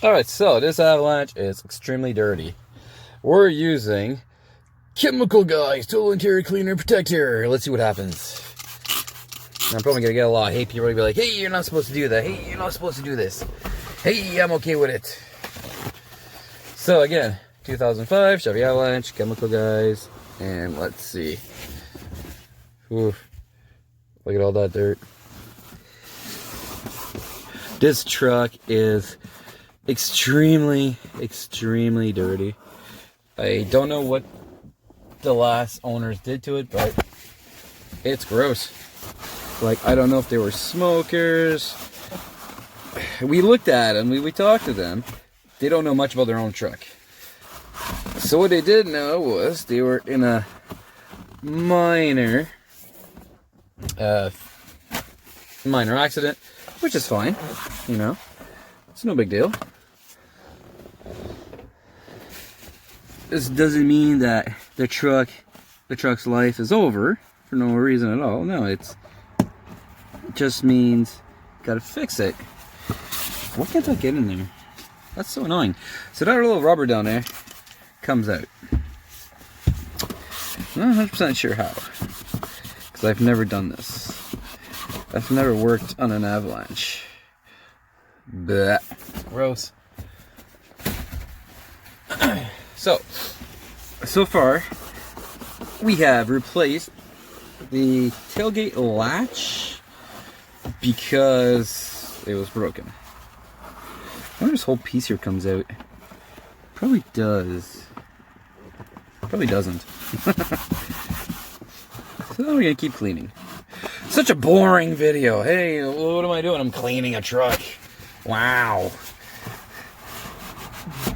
Alright, so this Avalanche is extremely dirty. We're using Chemical Guys Total Interior Cleaner Protector. Let's see what happens. I'm probably gonna get a lot of hate. People are gonna be like, hey, you're not supposed to do that. Hey, you're not supposed to do this. Hey, I'm okay with it. So again, 2005 Chevy Avalanche, Chemical Guys, and let's see. Oof. Look at all that dirt. This truck is extremely dirty. I don't know what the last owners did to it, but it's gross. Like, I don't know if they were smokers. We looked at them, we talked to them. They don't know much about their own truck. So what they did know was they were in a minor accident, which is fine, you know. It's no big deal. This doesn't mean that the truck's life is over for no reason at all. No, it just means gotta fix it. Why can't I get in there? That's so annoying. So that little rubber down there comes out. I'm not 100% sure how, because I've never done this. I've never worked on an Avalanche. Blech. Gross. So far, we have replaced the tailgate latch because it was broken. I wonder if this whole piece here comes out. Probably does. Probably doesn't. So we're gonna keep cleaning. Such a boring video. Hey, what am I doing? I'm cleaning a truck. Wow.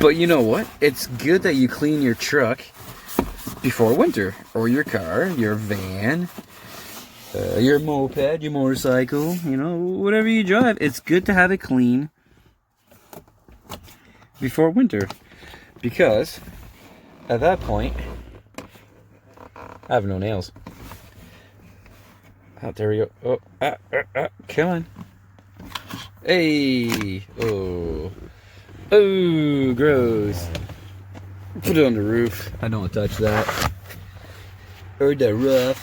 But you know what? It's good that you clean your truck before winter. Or your car, your van, your moped, your motorcycle, you know, whatever you drive. It's good to have it clean before winter. Because at that point, I have no nails. Oh, there we go. Oh, come on. Hey. Oh. Oh, gross. Put it on the roof. I don't want to touch that. Or the roof.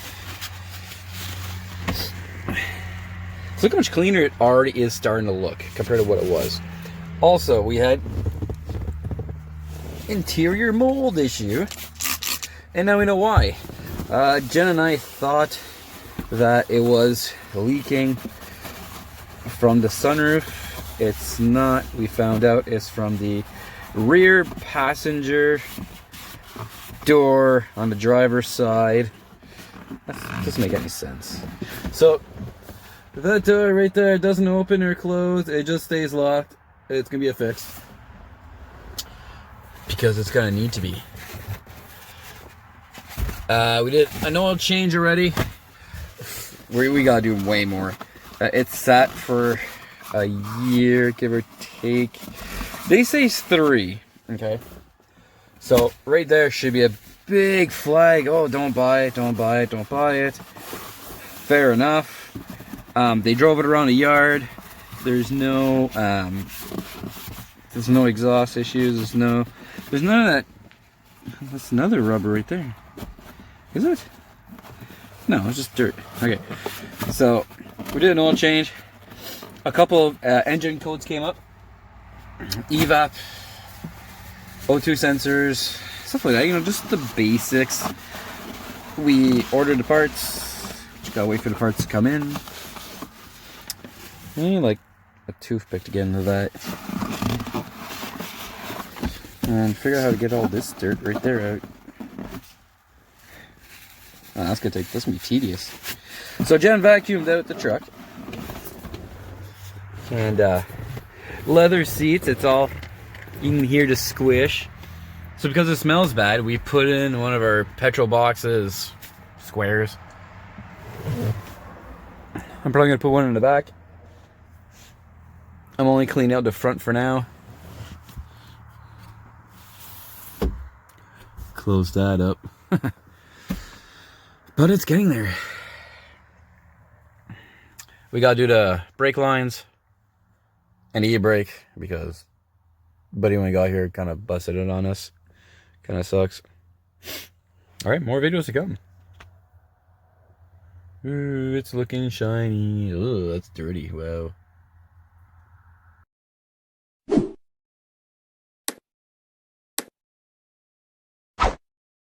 So look how much cleaner it already is starting to look compared to what it was. Also, we had interior mold issue. And now we know why. Jen and I thought that it was leaking from the sunroof. It's not. We found out it's from the rear passenger door on the driver's side. That doesn't make any sense. So that door right there doesn't open or close. It just stays locked. It's gonna be a fix because it's gonna need to be. We did an oil change already. We gotta do way more. It's sat for a year, give or take. They say it's 3. Okay. So right there should be a big flag. Oh, don't buy it, don't buy it, don't buy it. Fair enough. They drove it around the yard. There's no exhaust issues. There's none of that. That's another rubber right there. Is it? No, it's just dirt. Okay. So we did an oil change. A couple of engine codes came up. EVAP, O2 sensors, stuff like that. You know, just the basics. We ordered the parts. Just gotta wait for the parts to come in. You need like a toothpick to get into that. And figure out how to get all this dirt right there out. Oh, that's gonna be tedious. So Jen vacuumed out the truck. And leather seats, it's all, you can hear the squish. So because it smells bad, we put in one of our petrol boxes squares. I'm probably gonna put one in the back. I'm only cleaning out the front for now. Close that up. But it's getting there. We gotta do the brake lines and e-brake because Buddy, when we got here, kind of busted it on us. Kind of sucks. All right, more videos to come. Ooh, it's looking shiny. Ooh, that's dirty. Wow.